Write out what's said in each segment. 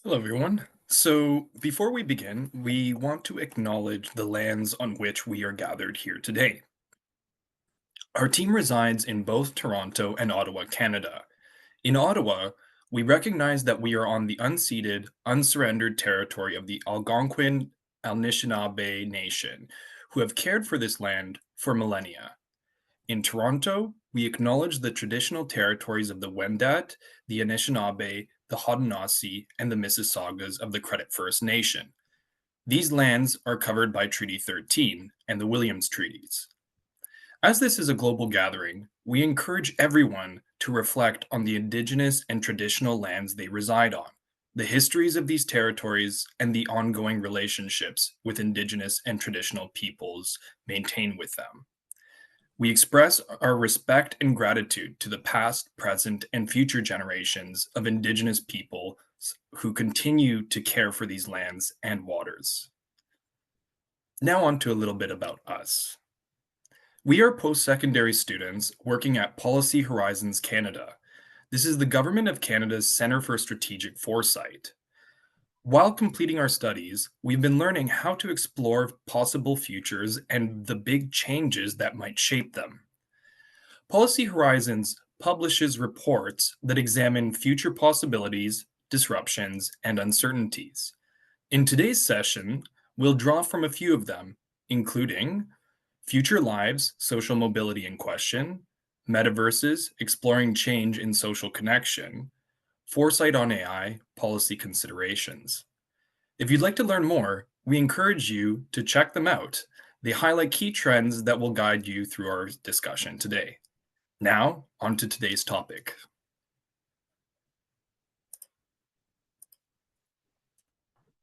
Hello, everyone. So, before we begin, we want to acknowledge the lands on which we are gathered here today. Our team resides in both Toronto and Ottawa, Canada. In Ottawa, we recognize that we are on the unceded, unsurrendered territory of the Algonquin Anishinaabe Nation, who have cared for this land for millennia. In Toronto, we acknowledge the traditional territories of the Wendat, the Anishinaabe, the Haudenosaunee, and the Mississaugas of the Credit First Nation. These lands are covered by Treaty 13 and the Williams Treaties. As this is a global gathering, we encourage everyone to reflect on the Indigenous and traditional lands they reside on, the histories of these territories, and the ongoing relationships with Indigenous and traditional peoples maintain with them. We express our respect and gratitude to the past, present, and future generations of Indigenous people who continue to care for these lands and waters. Now, on to a little bit about us. We are post secondary students working at Policy Horizons Canada. This is the Government of Canada's Centre for Strategic Foresight. While completing our studies, we've been learning how to explore possible futures and the big changes that might shape them. Policy Horizons publishes reports that examine future possibilities, disruptions, and uncertainties. In today's session, we'll draw from a few of them, including Future Lives, Social Mobility in Question, Metaverses, Exploring Change in Social Connection, Foresight on AI, Policy Considerations. If you'd like to learn more, we encourage you to check them out. They highlight key trends that will guide you through our discussion today. Now, on to today's topic.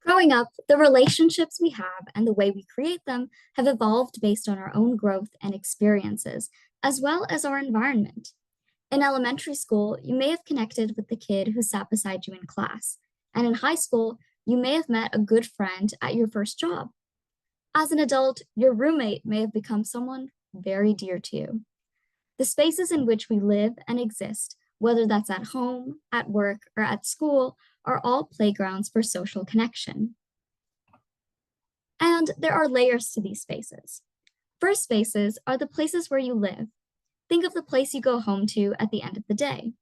Growing up, the relationships we have and the way we create them have evolved based on our own growth and experiences, as well as our environment. In elementary school, you may have connected with the kid who sat beside you in class. And in high school, you may have met a good friend at your first job. As an adult, your roommate may have become someone very dear to you. The spaces in which we live and exist, whether that's at home, at work, or at school, are all playgrounds for social connection. And there are layers to these spaces. First spaces are the places where you live. Think of the place you go home to at the end of the day.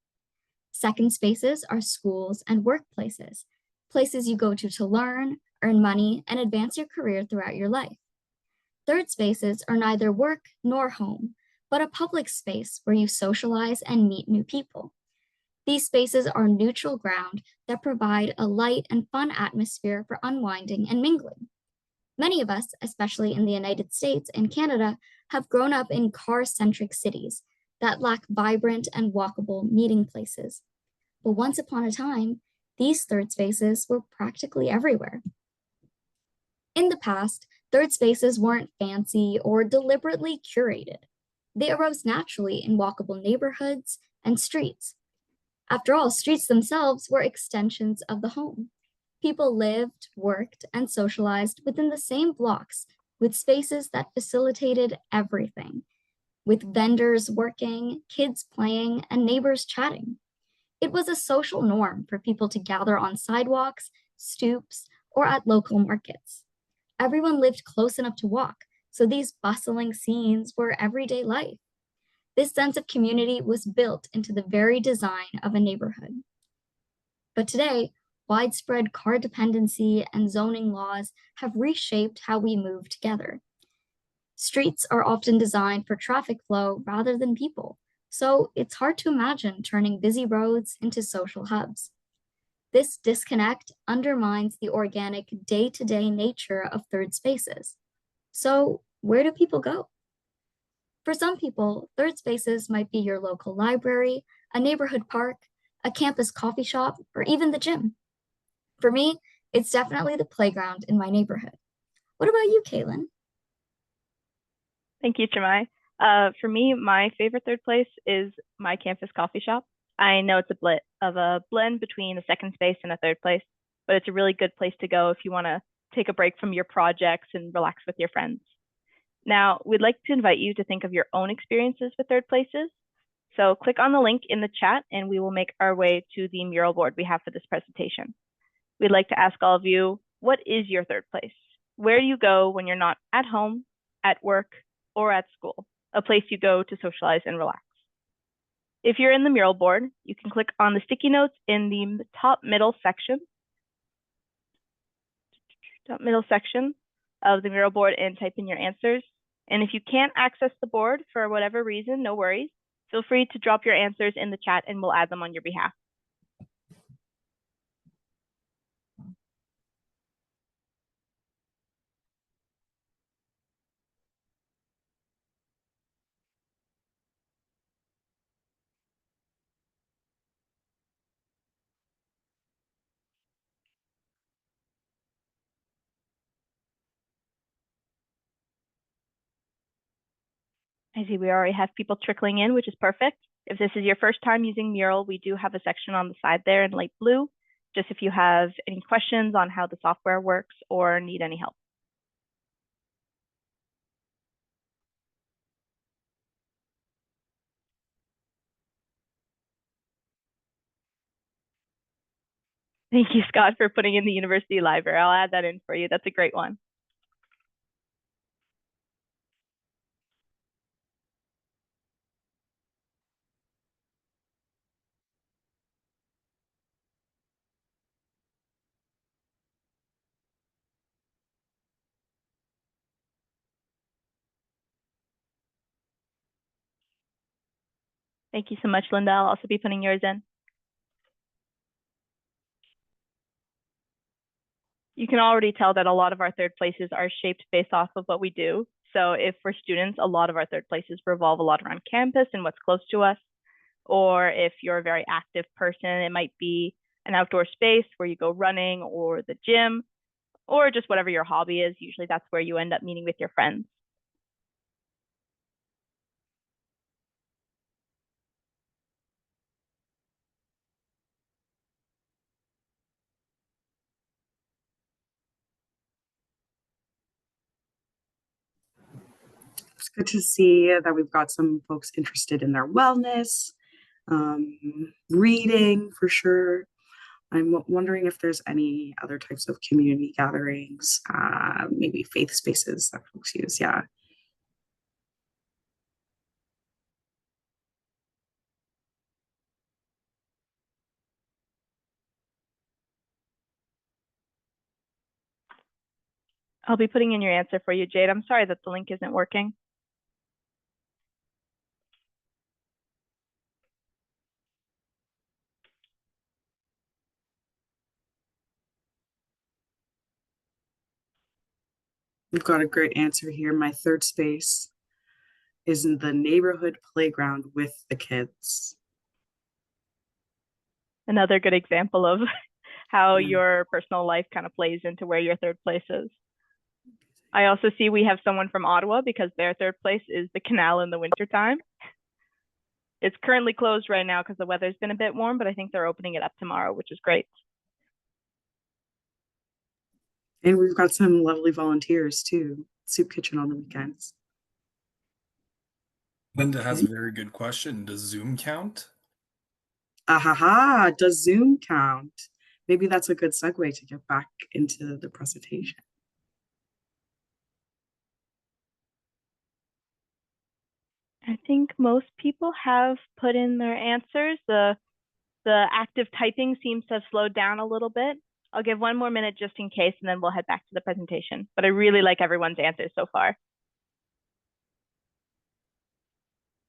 Second spaces are schools and workplaces, places you go to learn, earn money, and advance your career throughout your life. Third spaces are neither work nor home, but a public space where you socialize and meet new people. These spaces are neutral ground that provide a light and fun atmosphere for unwinding and mingling. Many of us, especially in the United States and Canada, have grown up in car-centric cities that lack vibrant and walkable meeting places. But once upon a time, these third spaces were practically everywhere. In the past, third spaces weren't fancy or deliberately curated. They arose naturally in walkable neighborhoods and streets. After all, streets themselves were extensions of the home. People lived, worked, and socialized within the same blocks with spaces that facilitated everything, with vendors working, kids playing, and neighbors chatting. It was a social norm for people to gather on sidewalks, stoops, or at local markets. Everyone lived close enough to walk, so these bustling scenes were everyday life. This sense of community was built into the very design of a neighborhood. But today, widespread car dependency and zoning laws have reshaped how we move together. Streets are often designed for traffic flow rather than people, so it's hard to imagine turning busy roads into social hubs. This disconnect undermines the organic day-to-day nature of third spaces. So, where do people go? For some people, third spaces might be your local library, a neighborhood park, a campus coffee shop, or even the gym. For me, it's definitely the playground in my neighborhood. What about you, Kaylin? Thank you, Jemai. For me, my favorite third place is my campus coffee shop. I know it's a blend between a second space and a third place, but it's a really good place to go if you want to take a break from your projects and relax with your friends. Now, we'd like to invite you to think of your own experiences with third places. So click on the link in the chat and we will make our way to the mural board we have for this presentation. we'd like to ask all of you, what is your third place? Where do you go when you're not at home, at work, or at school? A place you go to socialize and relax. If you're in the mural board, you can click on the sticky notes in the top middle section of the mural board and type in your answers. And if you can't access the board for whatever reason, no worries. Feel free to drop your answers in the chat and we'll add them on your behalf. I see we already have people trickling in, which is perfect. If this is your first time using Mural, we do have a section on the side there in light blue, just if you have any questions on how the software works or need any help. Thank you, Scott, for putting in the university library. I'll add that in for you. That's a great one. Thank you so much, Linda. I'll also be putting yours in. You can already tell that a lot of our third places are shaped based off of what we do. So if we're students, a lot of our third places revolve a lot around campus and what's close to us. Or if you're a very active person, it might be an outdoor space where you go running or the gym, or just whatever your hobby is. Usually that's where you end up meeting with your friends. It's good to see that we've got some folks interested in their wellness, reading for sure. I'm wondering if there's any other types of community gatherings, maybe faith spaces that folks use. Yeah. I'll be putting in your answer for you, Jade. I'm sorry that the link isn't working. We've got a great answer here. My third space is in the neighborhood playground with the kids. Another good example of how your personal life kind of plays into where your third place is. I also see we have someone from Ottawa because their third place is the canal in the wintertime. It's currently closed right now because the weather's been a bit warm, but I think they're opening it up tomorrow, which is great. And we've got some lovely volunteers too. Soup kitchen on the weekends. Linda has a very good question. Does Zoom count? Does Zoom count? Maybe that's a good segue to get back into the presentation. I think most people have put in their answers. The active typing seems to have slowed down a little bit. I'll give one more minute just in case, and then we'll head back to the presentation. But I really like everyone's answers so far.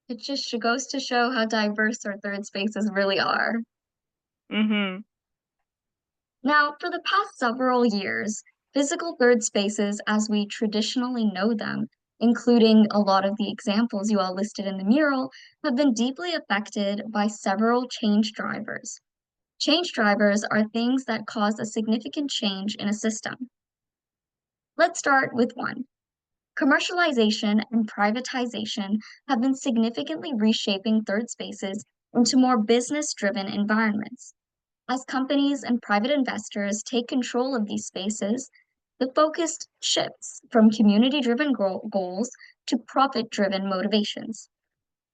It just goes to show how diverse our third spaces really are. Mm-hmm. Now, for the past several years, physical third spaces as we traditionally know them, including a lot of the examples you all listed in the mural, have been deeply affected by several change drivers. Change drivers are things that cause a significant change in a system. Let's start with one. Commercialization and privatization have been significantly reshaping third spaces into more business-driven environments. As companies and private investors take control of these spaces, the focus shifts from community-driven goals to profit-driven motivations.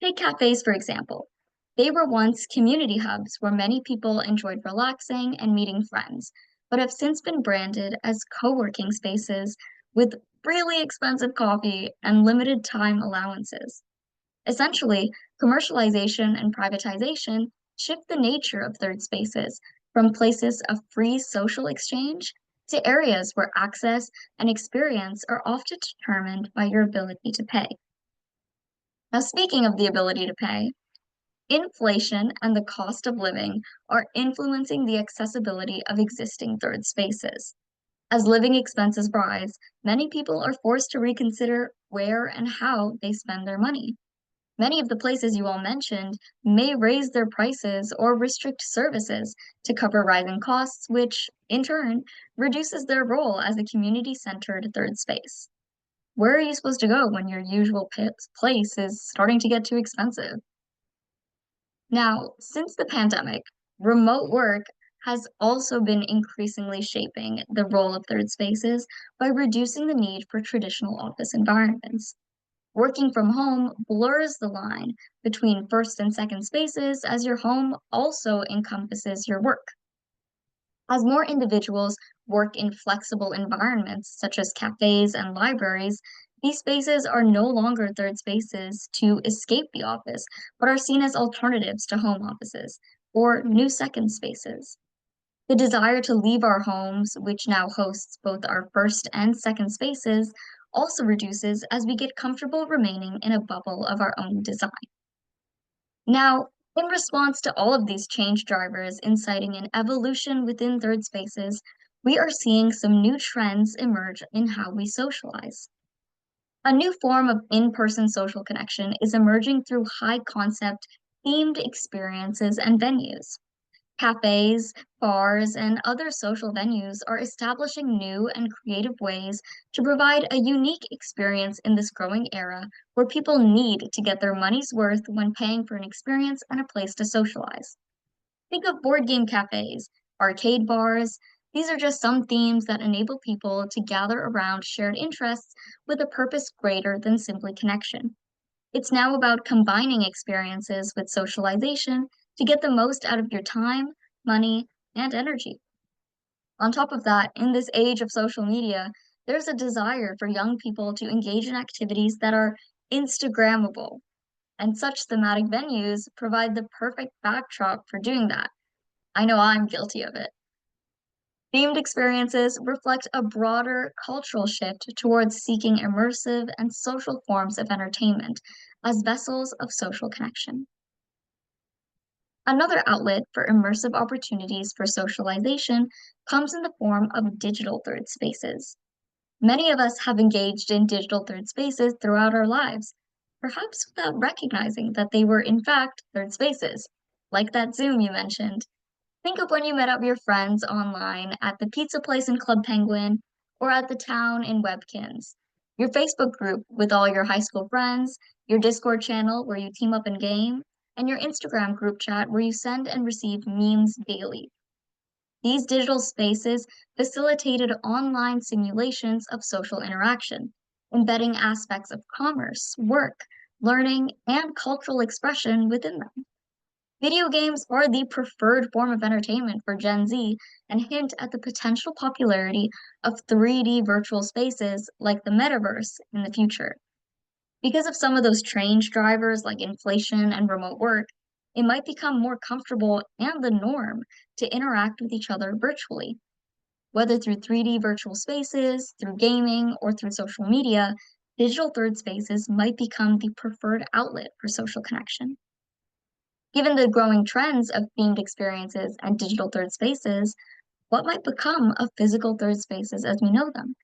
Take cafes, for example. They were once community hubs where many people enjoyed relaxing and meeting friends, but have since been branded as co-working spaces with really expensive coffee and limited time allowances. Essentially, commercialization and privatization shift the nature of third spaces from places of free social exchange to areas where access and experience are often determined by your ability to pay. Now, speaking of the ability to pay, inflation and the cost of living are influencing the accessibility of existing third spaces. As living expenses rise, many people are forced to reconsider where and how they spend their money. Many of the places you all mentioned may raise their prices or restrict services to cover rising costs, which, in turn, reduces their role as a community-centered third space. Where are you supposed to go when your usual place is starting to get too expensive? Now, since the pandemic, remote work has also been increasingly shaping the role of third spaces by reducing the need for traditional office environments. Working from home blurs the line between first and second spaces as your home also encompasses your work. As more individuals work in flexible environments such as cafes and libraries, these spaces are no longer third spaces to escape the office, but are seen as alternatives to home offices or new second spaces. The desire to leave our homes, which now hosts both our first and second spaces, also reduces as we get comfortable remaining in a bubble of our own design. Now, in response to all of these change drivers inciting an evolution within third spaces, we are seeing some new trends emerge in how we socialize. A new form of in-person social connection is emerging through high-concept, themed experiences and venues. Cafes, bars, and other social venues are establishing new and creative ways to provide a unique experience in this growing era where people need to get their money's worth when paying for an experience and a place to socialize. Think of board game cafes, arcade bars. These are just some themes that enable people to gather around shared interests with a purpose greater than simply connection. It's now about combining experiences with socialization to get the most out of your time, money, and energy. On top of that, in this age of social media, there's a desire for young people to engage in activities that are Instagrammable, and such thematic venues provide the perfect backdrop for doing that. I know I'm guilty of it. Themed experiences reflect a broader cultural shift towards seeking immersive and social forms of entertainment as vessels of social connection. Another outlet for immersive opportunities for socialization comes in the form of digital third spaces. Many of us have engaged in digital third spaces throughout our lives, perhaps without recognizing that they were in fact third spaces, like that Zoom you mentioned. Think of when you met up your friends online at the pizza place in Club Penguin or at the town in Webkins. Your Facebook group with all your high school friends, your Discord channel where you team up and game, and your Instagram group chat where you send and receive memes daily. These digital spaces facilitated online simulations of social interaction, embedding aspects of commerce, work, learning, and cultural expression within them. Video games are the preferred form of entertainment for Gen Z and hint at the potential popularity of 3D virtual spaces like the metaverse in the future. Because of some of those change drivers like inflation and remote work, it might become more comfortable and the norm to interact with each other virtually. Whether through 3D virtual spaces, through gaming, or through social media, digital third spaces might become the preferred outlet for social connection. Given the growing trends of themed experiences and digital third spaces, what might become of physical third spaces as we know them?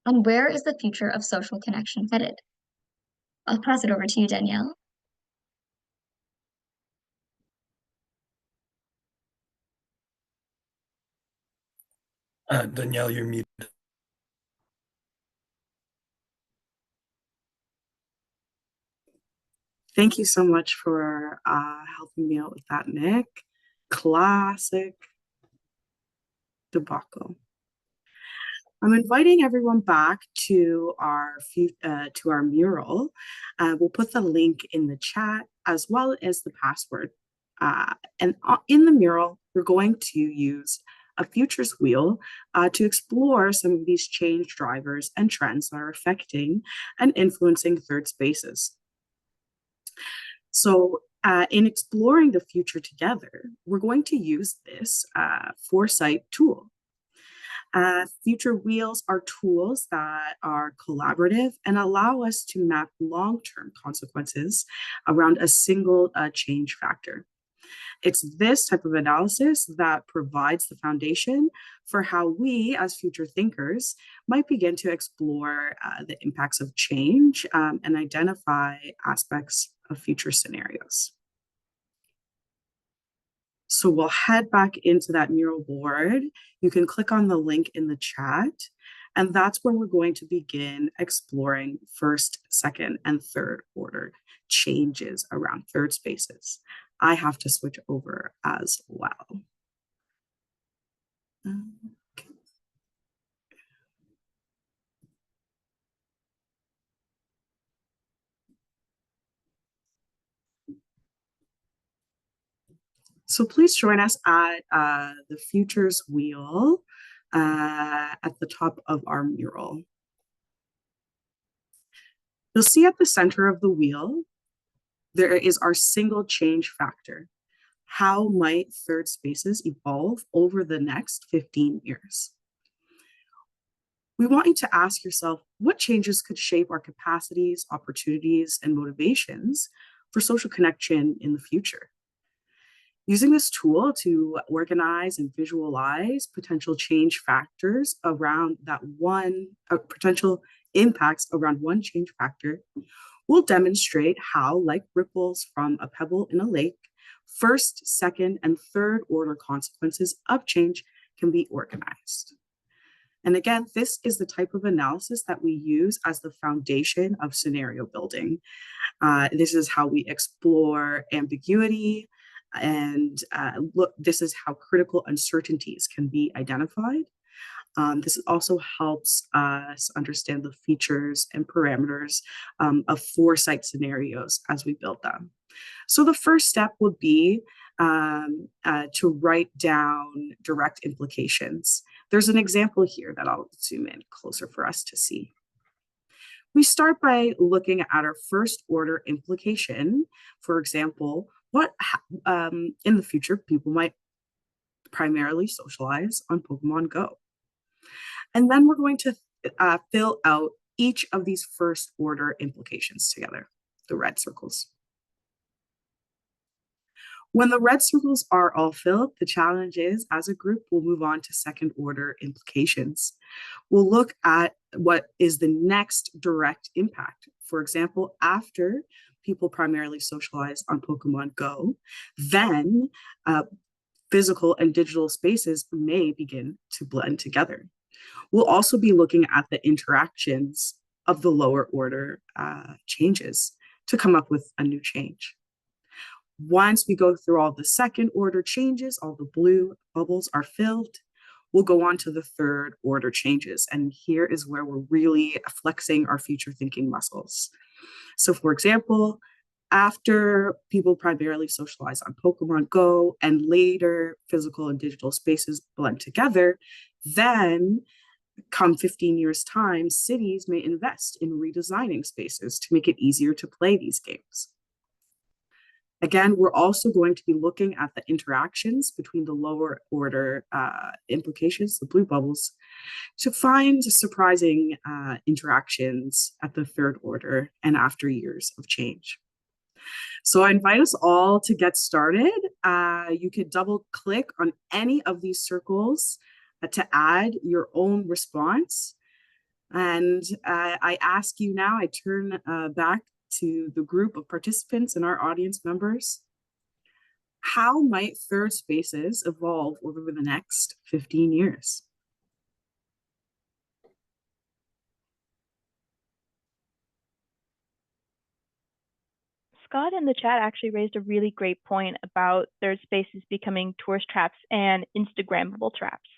And where is the future of social connection headed? I'll pass it over to you, Danielle. Danielle, you're muted. Thank you so much for helping me out with that, Nick. Classic debacle. I'm inviting everyone back to our mural. We'll put the link in the chat as well as the password. And in the mural, we're going to use a futures wheel to explore some of these change drivers and trends that are affecting and influencing third spaces. So in exploring the future together, we're going to use this foresight tool. Future wheels are tools that are collaborative and allow us to map long-term consequences around a single change factor. It's this type of analysis that provides the foundation for how we, as future thinkers, might begin to explore the impacts of change and identify aspects of future scenarios. So we'll head back into that mural board. You can click on the link in the chat, and that's where we're going to begin exploring first, second, and third order changes around third spaces. I have to switch over as well. Okay. So please join us at the futures wheel at the top of our mural. You'll see at the center of the wheel, there is our single change factor. How might third spaces evolve over the next 15 years? We want you to ask yourself, what changes could shape our capacities, opportunities, and motivations for social connection in the future? Using this tool to organize and visualize potential change factors around that one, potential impacts around one change factor, will demonstrate how, like ripples from a pebble in a lake, first, second, and third order consequences of change can be organized. And again, this is the type of analysis that we use as the foundation of scenario building. This is how we explore ambiguity, and this is how critical uncertainties can be identified. This also helps us understand the features and parameters of foresight scenarios as we build them. So the first step would be to write down direct implications. There's an example here that I'll zoom in closer for us to see. We start by looking at our first order implication. For example, what in the future people might primarily socialize on Pokemon Go. And then we're going to fill out each of these first order implications together, the red circles. When the red circles are all filled, the challenge is, as a group, we'll move on to second order implications. We'll look at what is the next direct impact. For example, after people primarily socialize on Pokemon Go, then physical and digital spaces may begin to blend together. We'll also be looking at the interactions of the lower order changes to come up with a new change. Once we go through all the second order changes, all the blue bubbles are filled, we'll go on to the third order changes. And here is where we're really flexing our future thinking muscles. So for example, after people primarily socialize on Pokemon Go and later physical and digital spaces blend together, then come 15 years' time, cities may invest in redesigning spaces to make it easier to play these games. Again, we're also going to be looking at the interactions between the lower order implications, the blue bubbles, to find surprising interactions at the third order and after years of change. So I invite us all to get started. You could double click on any of these circles to add your own response. And I ask you now, I turn back to the group of participants and our audience members. How might third spaces evolve over the next 15 years? Scott in the chat actually raised a really great point about third spaces becoming tourist traps and Instagrammable traps.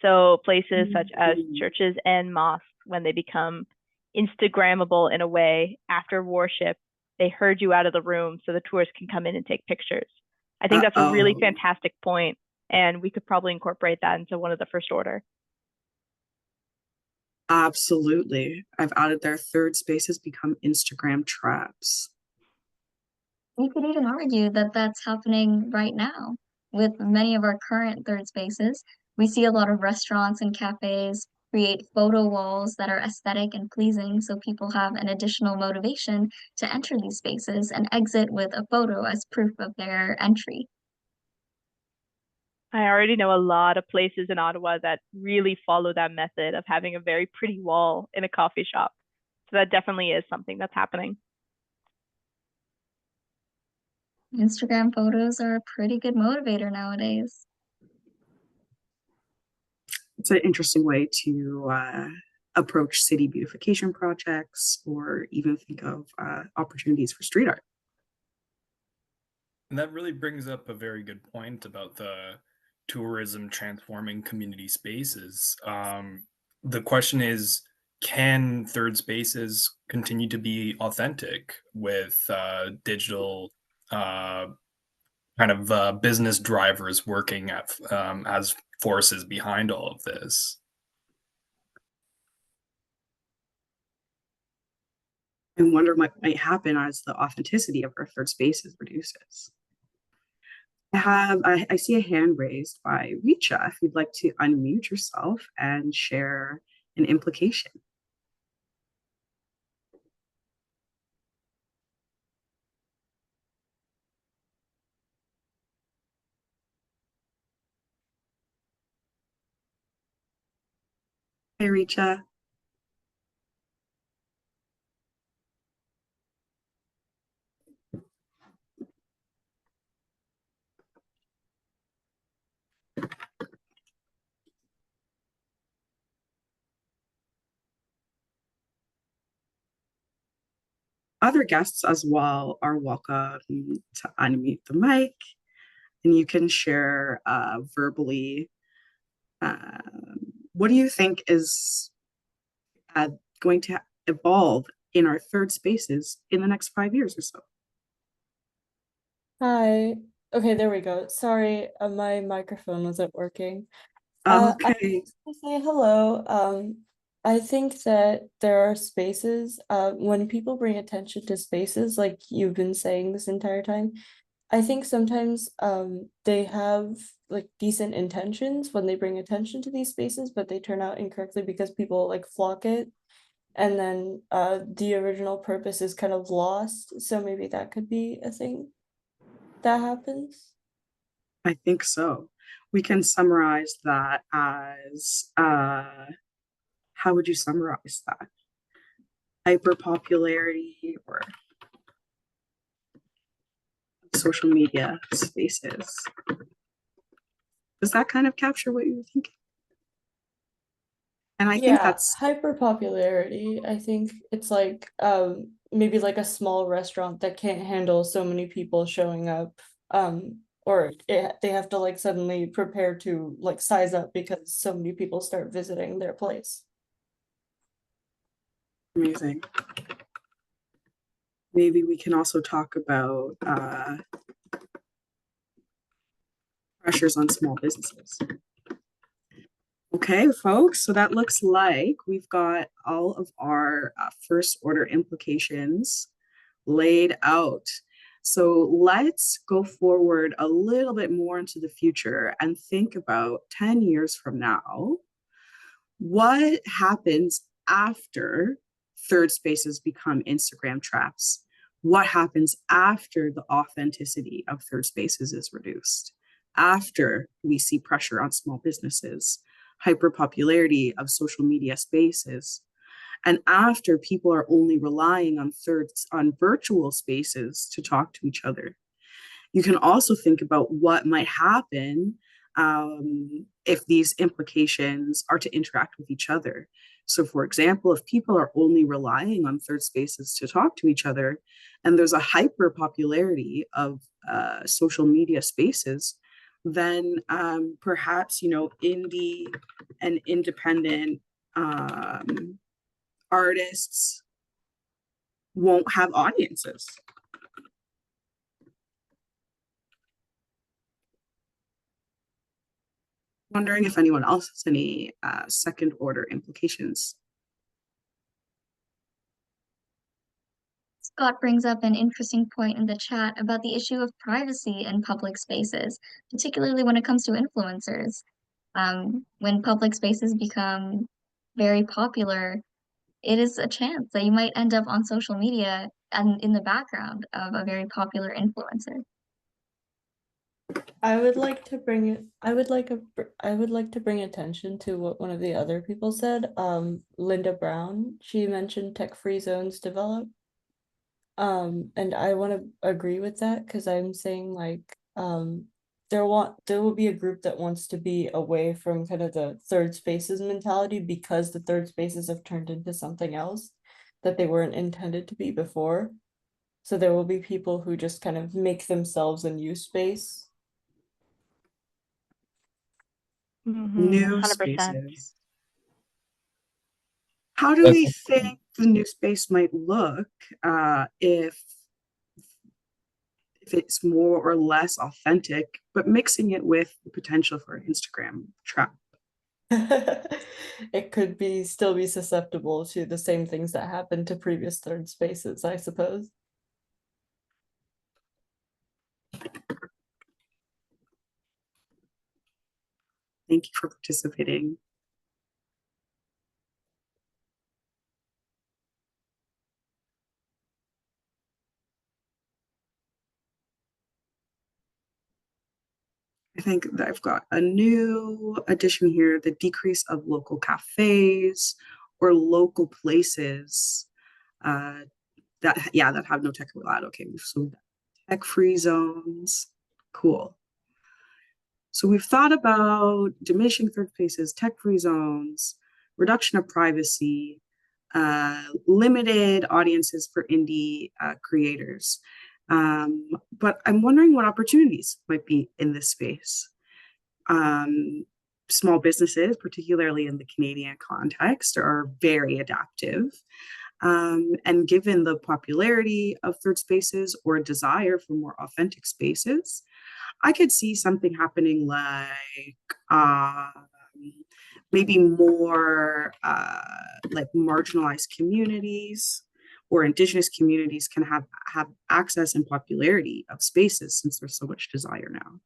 So places such as churches and mosques, when they become Instagrammable in a way after worship, they herd you out of the room so the tourists can come in and take pictures. I think that's a really fantastic point. and we could probably incorporate that into one of the first order. Absolutely. I've added their third spaces become Instagram traps. You could even argue that that's happening right now with many of our current third spaces. We see a lot of restaurants and cafes create photo walls that are aesthetic and pleasing, so people have an additional motivation to enter these spaces and exit with a photo as proof of their entry. I already know a lot of places in Ottawa that really follow that method of having a very pretty wall in a coffee shop. So that definitely is something that's happening. Instagram photos are a pretty good motivator nowadays. It's an interesting way to approach city beautification projects or even think of opportunities for street art. And that really brings up a very good point about the tourism transforming community spaces. The question is, can third spaces continue to be authentic with digital uh, kind of business drivers working as forces behind all of this? And wonder what might happen as the authenticity of our third spaces reduces. I see a hand raised by Richa. If you'd like to unmute yourself and share an implication. Hey, Richa. Other guests as well are welcome to unmute the mic, and you can share verbally. What do you think is going to evolve in our third spaces in the next 5 years or so? Hi. Okay, there we go. Sorry, my microphone wasn't working. I Okay. just want to say hello. I think that there are spaces, when people bring attention to spaces, like you've been saying this entire time, I think sometimes they have like decent intentions when they bring attention to these spaces, but they turn out incorrectly because people like flock it, and then the original purpose is kind of lost. So maybe that could be a thing that happens. I think so. We can summarize that as how would you summarize that? Hyper popularity or social media spaces. Does that kind of capture what you were thinking? And I think Yeah, that's hyper popularity. I think it's like maybe like a small restaurant that can't handle so many people showing up, or they have to like suddenly prepare to like size up because so many people start visiting their place. amazing. Maybe we can also talk about pressures on small businesses. Okay, folks, so that looks like we've got all of our first order implications laid out. So let's go forward a little bit more into the future and think about 10 years from now. What happens after third spaces become Instagram traps? What happens after the authenticity of third spaces is reduced? After we see pressure on small businesses, hyperpopularity of social media spaces, and after people are only relying on virtual spaces to talk to each other. You can also think about what might happen if these implications are to interact with each other. So, for example, if people are only relying on third spaces to talk to each other, and there's a hyper popularity of social media spaces, then perhaps, indie and independent artists won't have audiences. Wondering if anyone else has any second order implications. Scott brings up an interesting point in the chat about the issue of privacy in public spaces, particularly when it comes to influencers. When public spaces become very popular, it is a chance that you might end up on social media and in the background of a very popular influencer. I would like to bring attention to what one of the other people said. Linda Brown, she mentioned tech-free zones develop. And I want to agree with that because I'm saying like there will be a group that wants to be away from kind of the third spaces mentality because the third spaces have turned into something else that they weren't intended to be before. So there will be people who just kind of make themselves a new space. New 100%. spaces. How do That's we think the new space might look if it's more or less authentic, but mixing it with the potential for an Instagram trap? It could be still be susceptible to the same things that happened to previous third spaces, I suppose. Thank you for participating. I think that I've got a new addition here, the decrease of local cafes or local places that have no tech allowed. Okay, so tech-free zones, cool. So we've thought about diminishing third spaces, tech-free zones, reduction of privacy, limited audiences for indie creators. But I'm wondering what opportunities might be in this space. Small businesses, particularly in the Canadian context, are very adaptive. And given the popularity of third spaces or desire for more authentic spaces, I could see something happening like maybe more like marginalized communities or Indigenous communities can have access and popularity of spaces since there's so much desire now.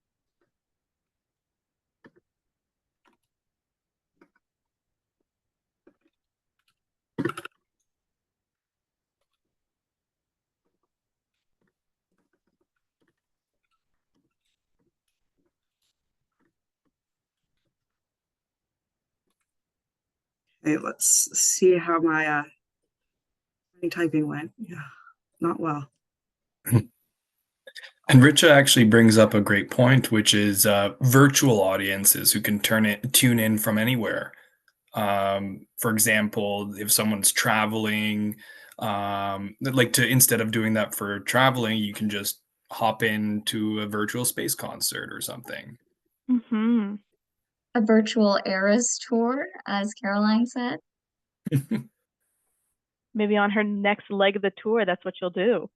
Okay, let's see how my typing went. Yeah, not well. And Richa actually brings up a great point, which is virtual audiences who can tune in from anywhere. For example, if someone's traveling, instead of doing that for traveling, you can just hop into a virtual space concert or something. A virtual Eras tour, as Caroline said. Maybe on her next leg of the tour, that's what you'll do.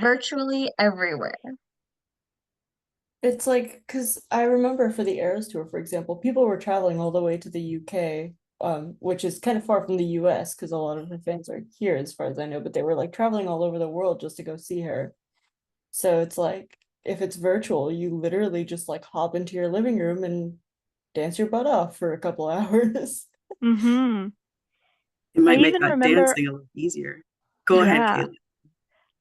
Virtually everywhere. It's like, because I remember for the Eras tour, for example, people were traveling all the way to the UK, which is kind of far from the US because a lot of the fans are here, as far as I know, but they were like traveling all over the world just to go see her. So it's like, if it's virtual, you literally just like hop into your living room and dance your butt off for a couple hours. It might make that dancing a little easier. Go ahead, Kaylee.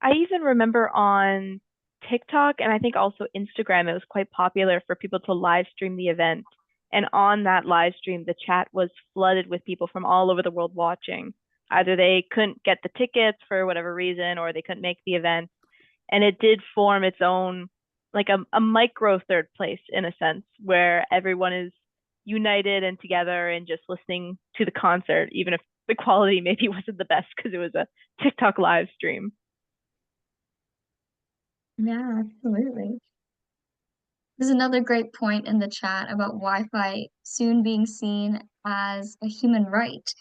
I even remember on TikTok and I think also Instagram, it was quite popular for people to live stream the event. And on that live stream, the chat was flooded with people from all over the world watching. Either they couldn't get the tickets for whatever reason, or they couldn't make the event. And it did form its own, like a micro third place in a sense, where everyone is united and together and just listening to the concert, even if the quality maybe wasn't the best because it was a TikTok live stream. Yeah, absolutely. There's another great point in the chat about Wi-Fi soon being seen as a human right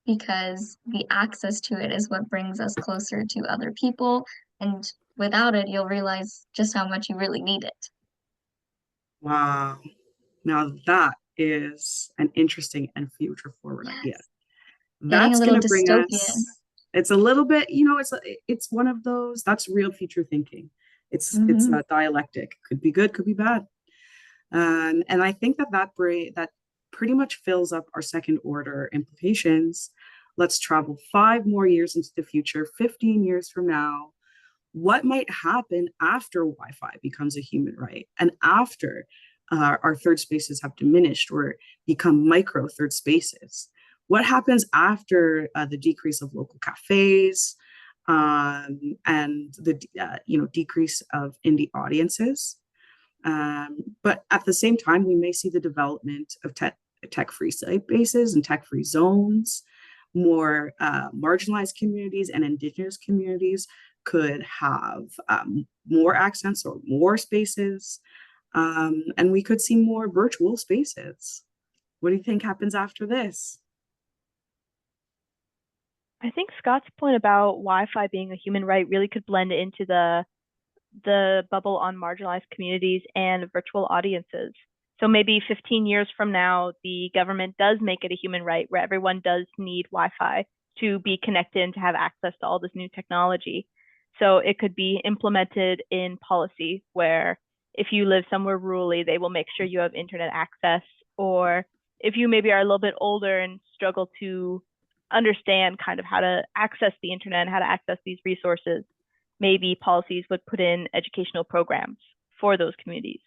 because the access to it is what brings us closer to other people. And without it, you'll realize just how much you really need it. Wow. Now that is an interesting and future forward idea. Yes. Getting a That's little going to bring dystopian. us, it's a little bit, it's one of those, that's real future thinking. It's Mhm. a dialectic, could be good, could be bad. And I think that pretty much fills up our second order implications. Let's travel 5 more years into the future, 15 years from now. What might happen after Wi-Fi becomes a human right, and after our third spaces have diminished or become micro third spaces? What happens after the decrease of local cafes, and the decrease of indie audiences? But at the same time, we may see the development of tech-free site bases and tech-free zones. More marginalized communities and indigenous communities could have more accents or more spaces. And we could see more virtual spaces. What do you think happens after this? I think Scott's point about Wi-Fi being a human right really could blend into the bubble on marginalized communities and virtual audiences. So maybe 15 years from now, the government does make it a human right where everyone does need Wi-Fi to be connected and to have access to all this new technology. So it could be implemented in policy where if you live somewhere rurally, they will make sure you have internet access. Or if you maybe are a little bit older and struggle to understand kind of how to access the internet and how to access these resources, maybe policies would put in educational programs for those communities.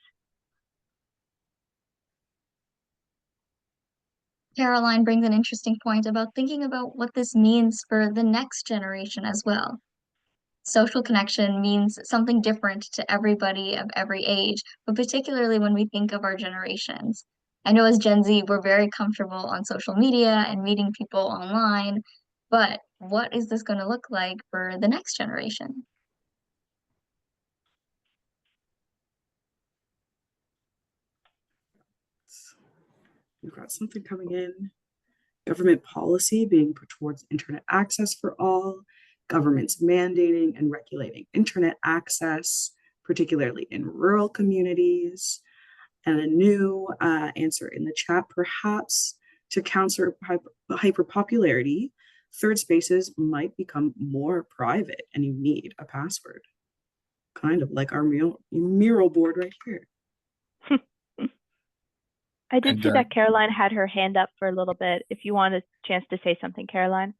Caroline brings an interesting point about thinking about what this means for the next generation as well. Social connection means something different to everybody of every age, but particularly when we think of our generations. I know as Gen Z, we're very comfortable on social media and meeting people online, but what is this going to look like for the next generation? We've got something coming in. Government policy being put towards internet access for all, governments mandating and regulating internet access, particularly in rural communities, and a new answer in the chat, perhaps to counter hyperpopularity, third spaces might become more private and you need a password. Kind of like our mural board right here. I did And see that Caroline had her hand up for a little bit. If you want a chance to say something, Caroline.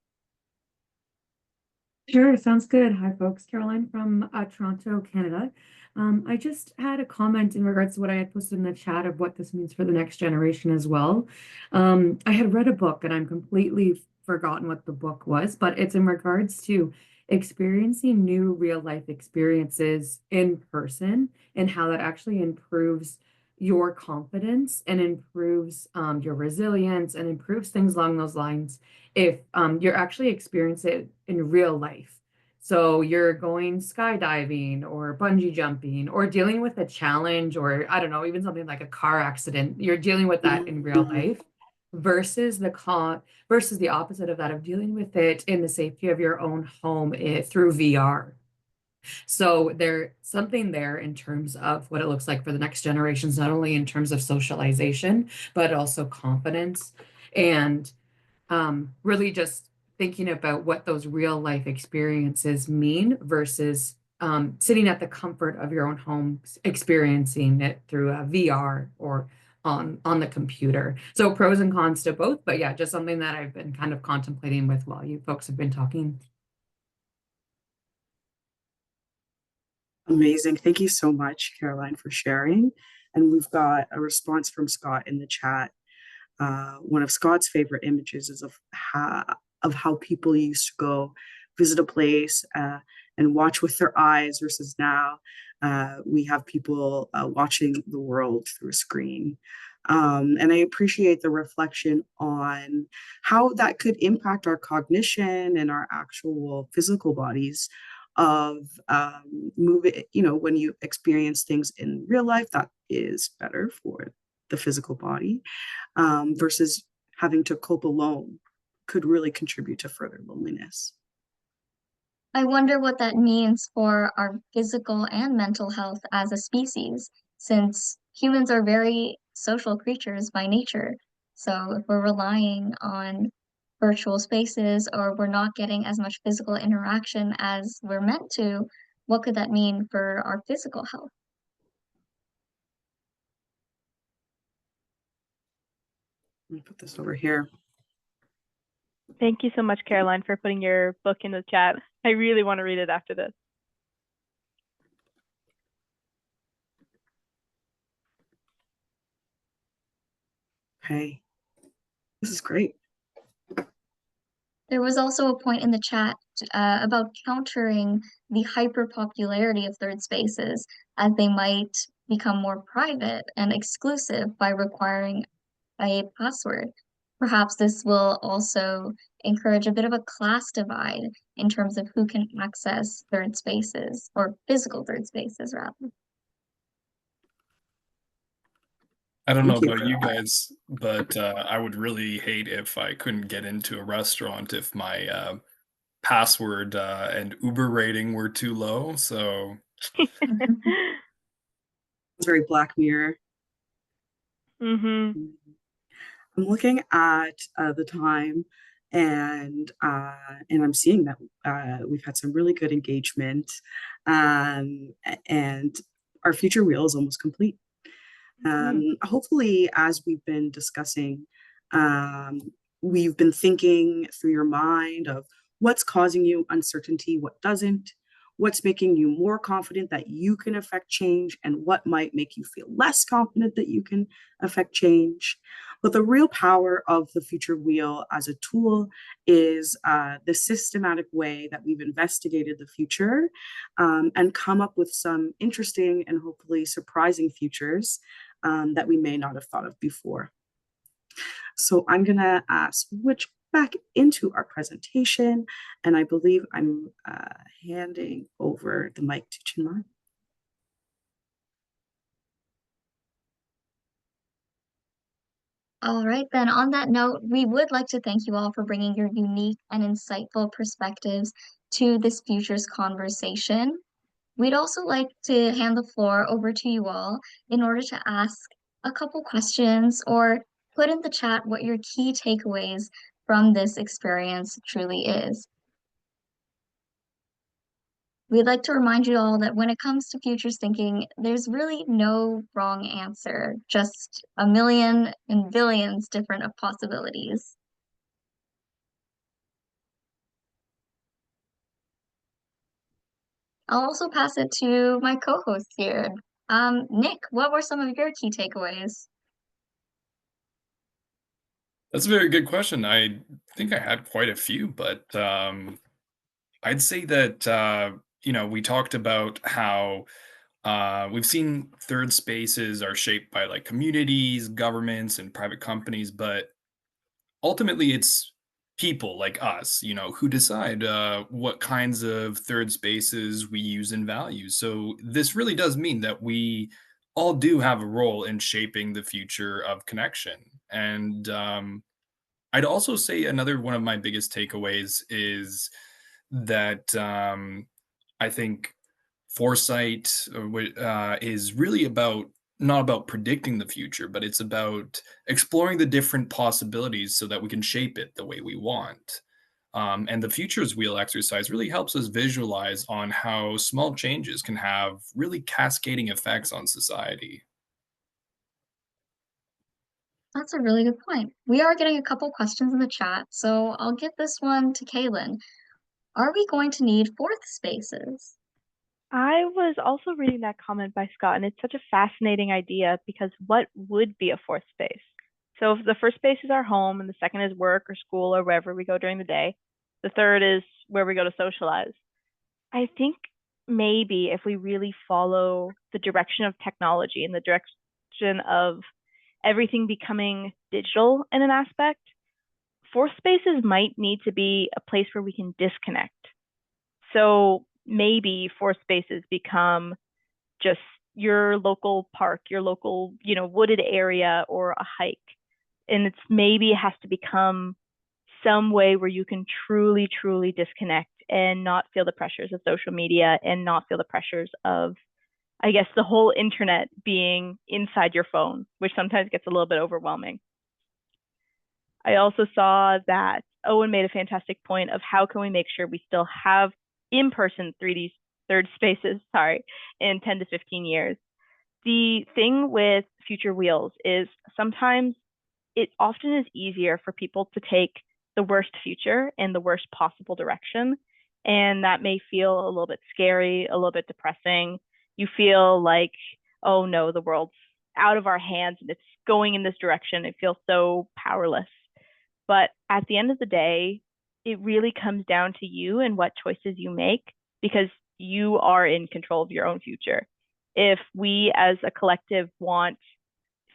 Sure, sounds good. Hi, folks. Caroline from Toronto, Canada. I just had a comment in regards to what I had posted in the chat of what this means for the next generation as well. I had read a book and I'm completely forgotten what the book was, but it's in regards to experiencing new real life experiences in person and how that actually improves your confidence and improves your resilience and improves things along those lines if you're actually experiencing it in real life. So you're going skydiving or bungee jumping or dealing with a challenge or I don't know, even something like a car accident. You're dealing with that in real life versus versus the opposite of that of dealing with it in the safety of your own home through VR. So there's something there in terms of what it looks like for the next generations, not only in terms of socialization, but also confidence and really just thinking about what those real life experiences mean versus sitting at the comfort of your own home, experiencing it through a VR or on the computer. So pros and cons to both, but yeah, just something that I've been kind of contemplating with while you folks have been talking. Amazing. Thank you so much, Caroline, for sharing. And we've got a response from Scott in the chat. One of Scott's favorite images is of how people used to go visit a place and watch with their eyes versus now we have people watching the world through a screen. And I appreciate the reflection on how that could impact our cognition and our actual physical bodies of moving, when you experience things in real life, that is better for the physical body versus having to cope alone could really contribute to further loneliness. I wonder what that means for our physical and mental health as a species, since humans are very social creatures by nature. So if we're relying on virtual spaces or we're not getting as much physical interaction as we're meant to, what could that mean for our physical health? Let me put this over here. Thank you so much, Caroline, for putting your book in the chat. I really want to read it after this. Okay. This is great. There was also a point in the chat about countering the hyperpopularity of third spaces as they might become more private and exclusive by requiring a password. Perhaps this will also encourage a bit of a class divide in terms of who can access third spaces or physical third spaces rather. I don't know Thank you about for you that. guys, but I would really hate if I couldn't get into a restaurant if my password and Uber rating were too low. So It's very Black Mirror. Mm-hmm. I'm looking at the time, and I'm seeing that we've had some really good engagement, and our future wheel is almost complete. Hopefully, as we've been discussing, um, we've been thinking through your mind of what's causing you uncertainty, what doesn't, what's making you more confident that you can affect change, and what might make you feel less confident that you can affect change. But the real power of the future wheel as a tool is the systematic way that we've investigated the future and come up with some interesting and hopefully surprising futures that we may not have thought of before. So I'm going to switch back into our presentation, and I believe I'm handing over the mic to Chinmay. All right, then on that note, we would like to thank you all for bringing your unique and insightful perspectives to this futures conversation. We'd also like to hand the floor over to you all in order to ask a couple questions or put in the chat what your key takeaways from this experience truly is. We'd like to remind you all that when it comes to futures thinking, there's really no wrong answer, just a million and billions different of possibilities. I'll also pass it to my co-host here. Nick, what were some of your key takeaways? that's a very good question. I think I had quite a few, but I'd say that we talked about how we've seen third spaces are shaped by like communities, governments, and private companies, but ultimately it's people like us, who decide what kinds of third spaces we use and value. So this really does mean that we all do have a role in shaping the future of connection. And I'd also say another one of my biggest takeaways is that I think foresight is really about not about predicting the future, but it's about exploring the different possibilities so that we can shape it the way we want. And the futures wheel exercise really helps us visualize on how small changes can have really cascading effects on society. That's a really good point. We are getting a couple questions in the chat, so I'll give this one to Kaylin. Are we going to need fourth spaces? I was also reading that comment by Scott, and it's such a fascinating idea because what would be a fourth space? So if the first space is our home, and the second is work or school or wherever we go during the day, the third is where we go to socialize. I think maybe if we really follow the direction of technology and the direction of everything becoming digital in an aspect, fourth spaces might need to be a place where we can disconnect. So maybe fourth spaces become just your local park, your local, wooded area or a hike. And it's maybe it has to become some way where you can truly, truly disconnect and not feel the pressures of social media and not feel the pressures of I guess the whole internet being inside your phone, which sometimes gets a little bit overwhelming. I also saw that Owen made a fantastic point of how can we make sure we still have in-person 3D third spaces, in 10 to 15 years. The thing with future wheels is sometimes it often is easier for people to take the worst future in the worst possible direction. And that may feel a little bit scary, a little bit depressing. You feel like, oh no, the world's out of our hands and it's going in this direction. It feels so powerless. But at the end of the day, it really comes down to you and what choices you make because you are in control of your own future. If we as a collective want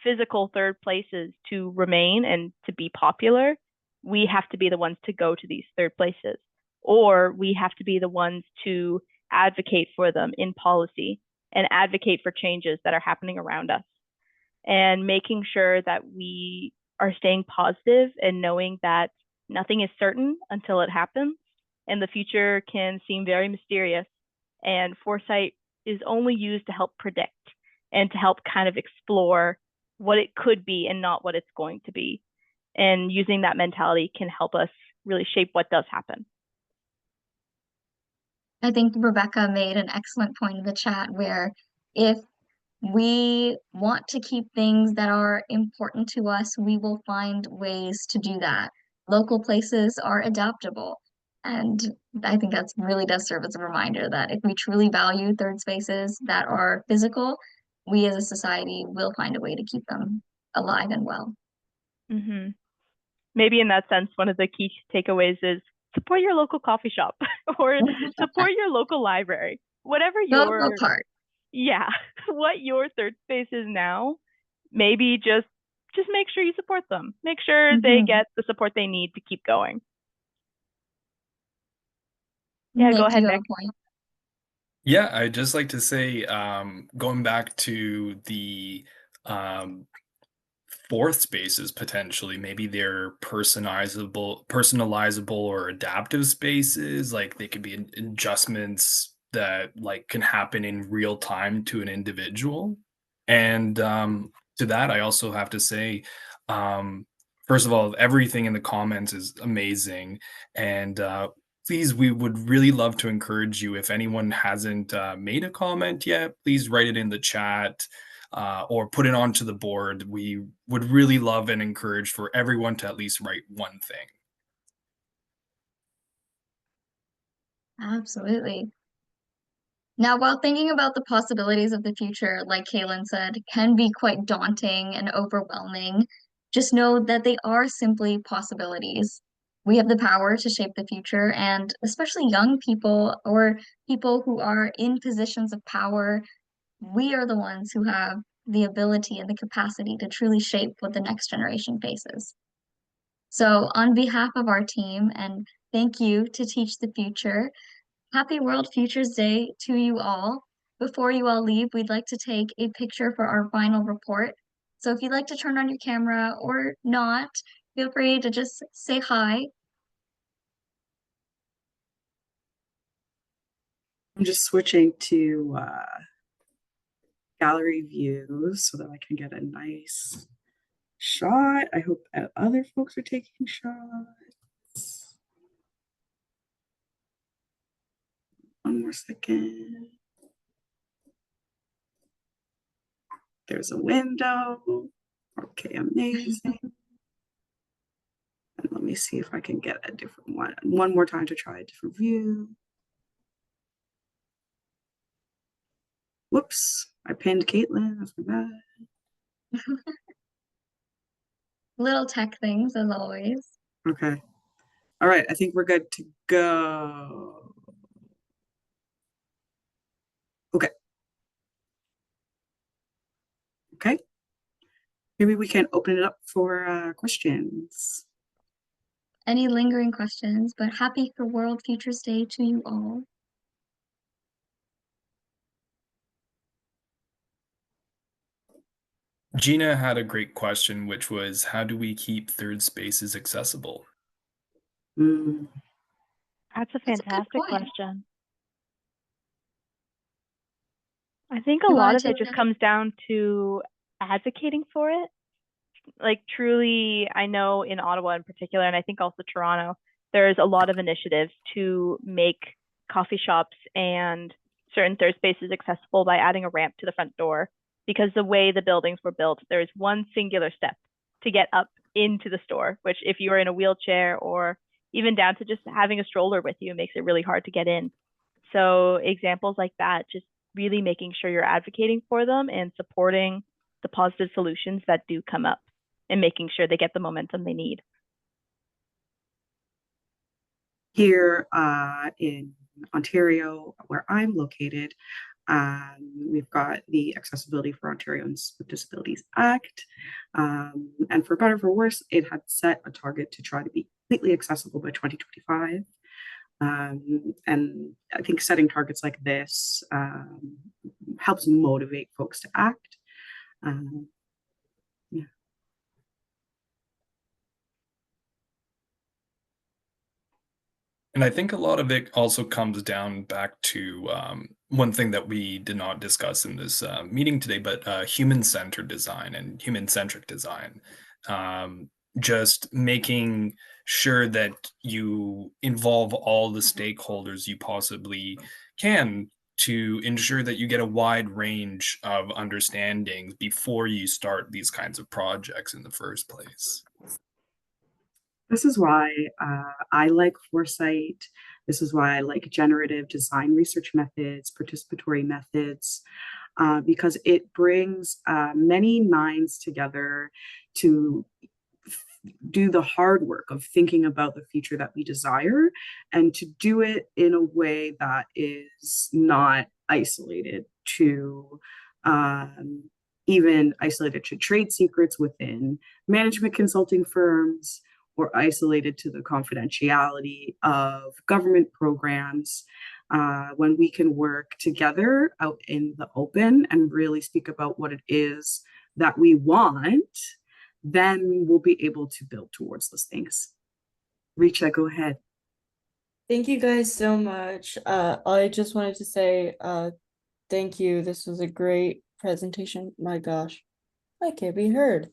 physical third places to remain and to be popular, we have to be the ones to go to these third places, or we have to be the ones to advocate for them in policy and advocate for changes that are happening around us and making sure that we are staying positive and knowing that nothing is certain until it happens and the future can seem very mysterious and foresight is only used to help predict and to help kind of explore what it could be and not what it's going to be. And using that mentality can help us really shape what does happen. I think Rebecca made an excellent point in the chat where if we want to keep things that are important to us, we will find ways to do that. Local places are adaptable. And I think that's really does serve as a reminder that if we truly value third spaces that are physical, we as a society will find a way to keep them alive and well. Mm-hmm. Maybe in that sense, one of the key takeaways is support your local coffee shop or support your local library. Whatever your part. Yeah, what your third space is now, maybe just make sure you support them. Make sure they get the support they need to keep going. Yeah, Nick, go ahead, you have Nick. a point. Yeah, I'd just like to say, going back to the fourth spaces potentially, maybe they're personalizable or adaptive spaces. Like they could be adjustments that like can happen in real time to an individual. And to that, I also have to say, um, first of all, everything in the comments is amazing, and please, we would really love to encourage you. If anyone hasn't made a comment yet, please write it in the chat or put it onto the board. We would really love and encourage for everyone to at least write one thing. Absolutely. Now, while thinking about the possibilities of the future, like Kaylin said, can be quite daunting and overwhelming, just know that they are simply possibilities. We have the power to shape the future, and especially young people or people who are in positions of power, we are the ones who have the ability and the capacity to truly shape what the next generation faces. So, on behalf of our team, and thank you to Teach the Future. Happy World Futures Day to you all. Before you all leave, we'd like to take a picture for our final report. So if you'd like to turn on your camera or not, feel free to just say hi. I'm just switching to gallery views so that I can get a nice shot. I hope that other folks are taking shots. One more second. There's a window. Okay, amazing. And let me see if I can get a different one more time to try a different view. Whoops, I pinned Caitlin, that's my bad. Little tech things as always. Okay. All right, I think we're good to go. Okay. Okay. Maybe we can open it up for questions. Any lingering questions, but happy for World Futures Day to you all. Gina had a great question, which was, how do we keep third spaces accessible? That's a fantastic question. I think a You lot wanna of it take just that? comes down to advocating for it. Like truly, I know in Ottawa in particular, and I think also Toronto, there's a lot of initiatives to make coffee shops and certain third spaces accessible by adding a ramp to the front door. Because the way the buildings were built, there's one singular step to get up into the store, which if you are in a wheelchair or even down to just having a stroller with you makes it really hard to get in. So examples like that, just really making sure you're advocating for them and supporting the positive solutions that do come up and making sure they get the momentum they need. Here in Ontario, where I'm located, we've got the Accessibility for Ontarians with Disabilities Act. And for better or for worse, it had set a target to try to be completely accessible by 2025. And I think setting targets like this helps motivate folks to act. Yeah. And I think a lot of it also comes down back to one thing that we did not discuss in this meeting today, but human-centered design and human-centric design. Just making sure that you involve all the stakeholders you possibly can to ensure that you get a wide range of understandings before you start these kinds of projects in the first place. This is why I like foresight. This is why I like generative design research methods, participatory methods, because it brings many minds together to do the hard work of thinking about the future that we desire and to do it in a way that is not isolated to even isolated to trade secrets within management consulting firms or isolated to the confidentiality of government programs. When we can work together out in the open and really speak about what it is that we want, then we'll be able to build towards those things. Richa, go ahead. Thank you guys so much. I just wanted to say thank you. This was a great presentation. My gosh, I can't be heard.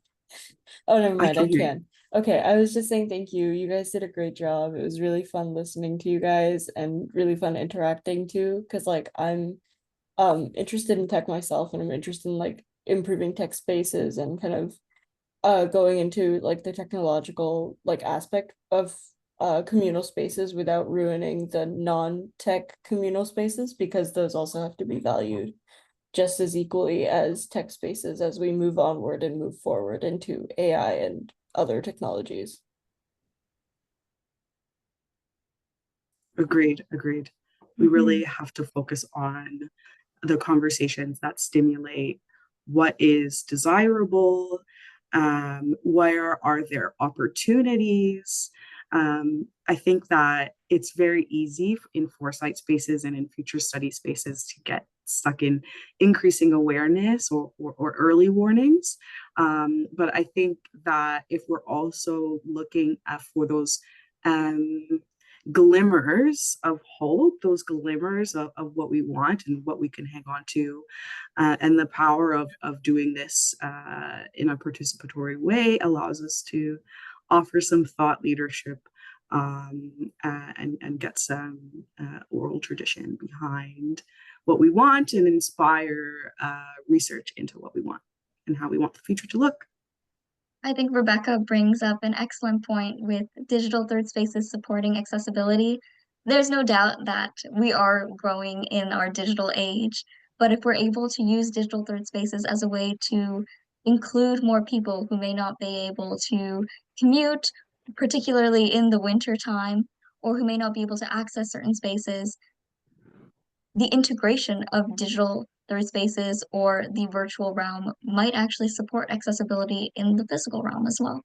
Oh, never I mind, I can hear you. can. Okay, I was just saying thank you. You guys did a great job. It was really fun listening to you guys and really fun interacting too, because like I'm interested in tech myself and I'm interested in like improving tech spaces and kind of going into like the technological like aspect of communal spaces without ruining the non-tech communal spaces, because those also have to be valued just as equally as tech spaces as we move onward and move forward into AI and other technologies. Agreed, agreed. We really have to focus on the conversations that stimulate what is desirable, where are there opportunities. I think that it's very easy in foresight spaces and in future study spaces to get stuck in increasing awareness or early warnings. But I think that if we're also looking at for those glimmers of hope, those glimmers of what we want and what we can hang on to, and the power of doing this in a participatory way allows us to offer some thought leadership and get some oral tradition behind what we want and inspire research into what we want and how we want the future to look. I think Rebecca brings up an excellent point with digital third spaces supporting accessibility. There's no doubt that we are growing in our digital age, but if we're able to use digital third spaces as a way to include more people who may not be able to commute, particularly in the winter time, or who may not be able to access certain spaces, the integration of digital third spaces or the virtual realm might actually support accessibility in the physical realm as well.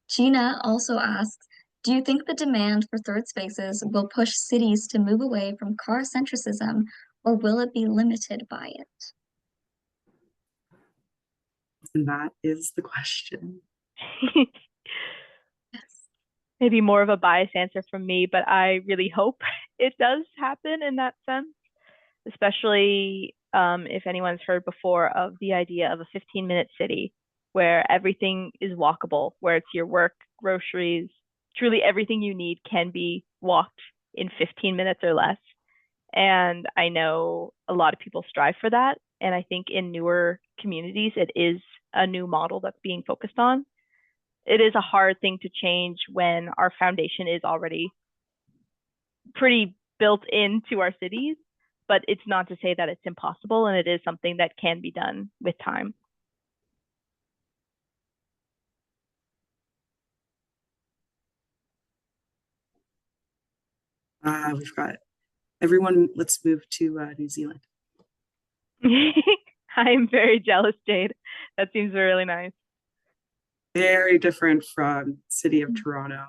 Gina also asks, do you think the demand for third spaces will push cities to move away from car centricism, or will it be limited by it? And that is the question. Maybe more of a biased answer from me, but I really hope it does happen in that sense, especially if anyone's heard before of the idea of a 15-minute city where everything is walkable, where it's your work, groceries, truly everything you need can be walked in 15 minutes or less. And I know a lot of people strive for that. And I think in newer communities, it is a new model that's being focused on. It is a hard thing to change when our foundation is already pretty built into our cities, but it's not to say that it's impossible, and it is something that can be done with time. We've got everyone, let's move to New Zealand. I'm very jealous, Jade. That seems really nice. Very different from city of Toronto.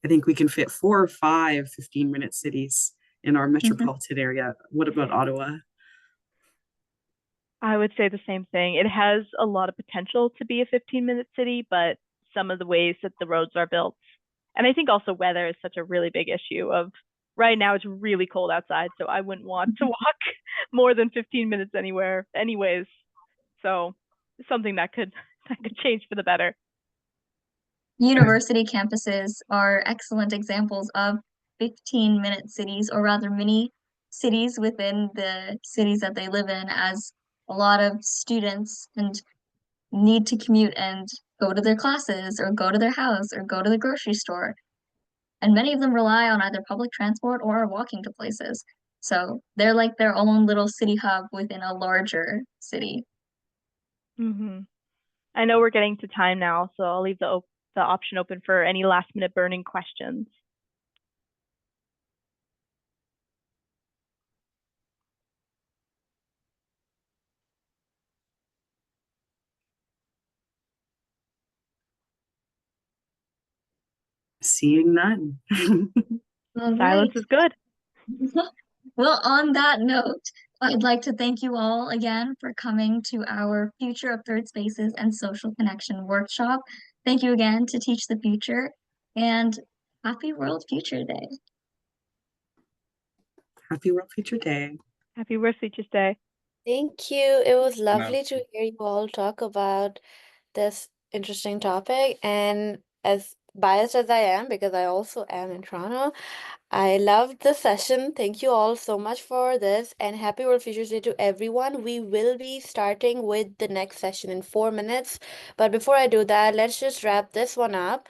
I think we can fit 4 or 5 15-minute cities in our metropolitan area. What about Ottawa? I would say the same thing. It has a lot of potential to be a 15-minute city, but some of the ways that the roads are built, and I think also weather is such a really big issue of right now it's really cold outside, so I wouldn't want to walk more than 15 minutes anywhere anyways. So it's something that could change for the better. University campuses are excellent examples of 15-minute cities, or rather mini cities within the cities that they live in, as a lot of students and need to commute and go to their classes or go to their house or go to the grocery store. And many of them rely on either public transport or are walking to places. So they're like their own little city hub within a larger city. I know we're getting to time now, so I'll leave the option open for any last minute burning questions. Seeing none. All Silence right. is good. Well, on that note, I'd like to thank you all again for coming to our Future of Third Spaces and Social Connection workshop. Thank you again to Teach the Future, and happy World Future Day. Happy World Future Day. Happy World Futures Day. Thank you. It was lovely to hear you all talk about this interesting topic. And as biased as I am, because I also am in Toronto, I loved the session. Thank you all so much for this, and happy World Futures Day to everyone. We will be starting with the next session in 4 minutes. But before I do that, let's just wrap this one up.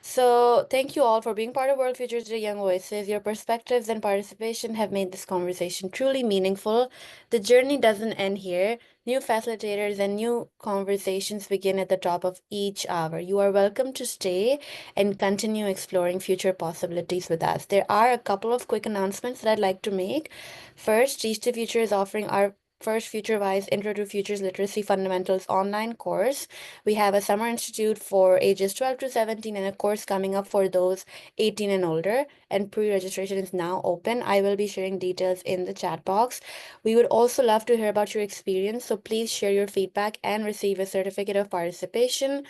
So, thank you all for being part of World Futures Day Young Voices. Your perspectives and participation have made this conversation truly meaningful. The journey doesn't end here. New facilitators and new conversations begin at the top of each hour. You are welcome to stay and continue exploring future possibilities with us. There are a couple of quick announcements that I'd like to make. First, Teach the Future is offering our first FutureWise Intro to Futures Literacy Fundamentals online course. We have a summer institute for ages 12 to 17 and a course coming up for those 18 and older, and pre-registration is now open. I will be sharing details in the chat box. We would also love to hear about your experience, so please share your feedback and receive a certificate of participation,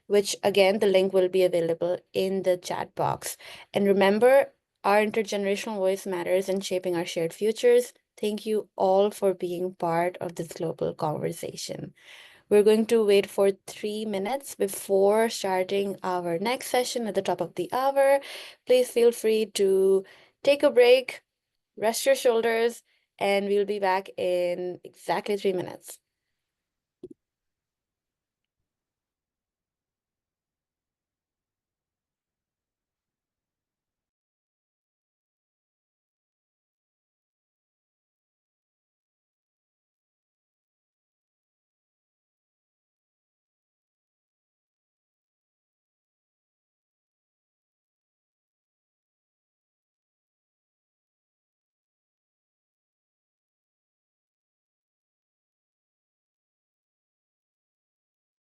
which again, the link will be available in the chat box. And remember, our intergenerational voice matters in shaping our shared futures. Thank you all for being part of this global conversation. We're going to wait for 3 minutes before starting our next session at the top of the hour. Please feel free to take a break, rest your shoulders, and we'll be back in exactly 3 minutes.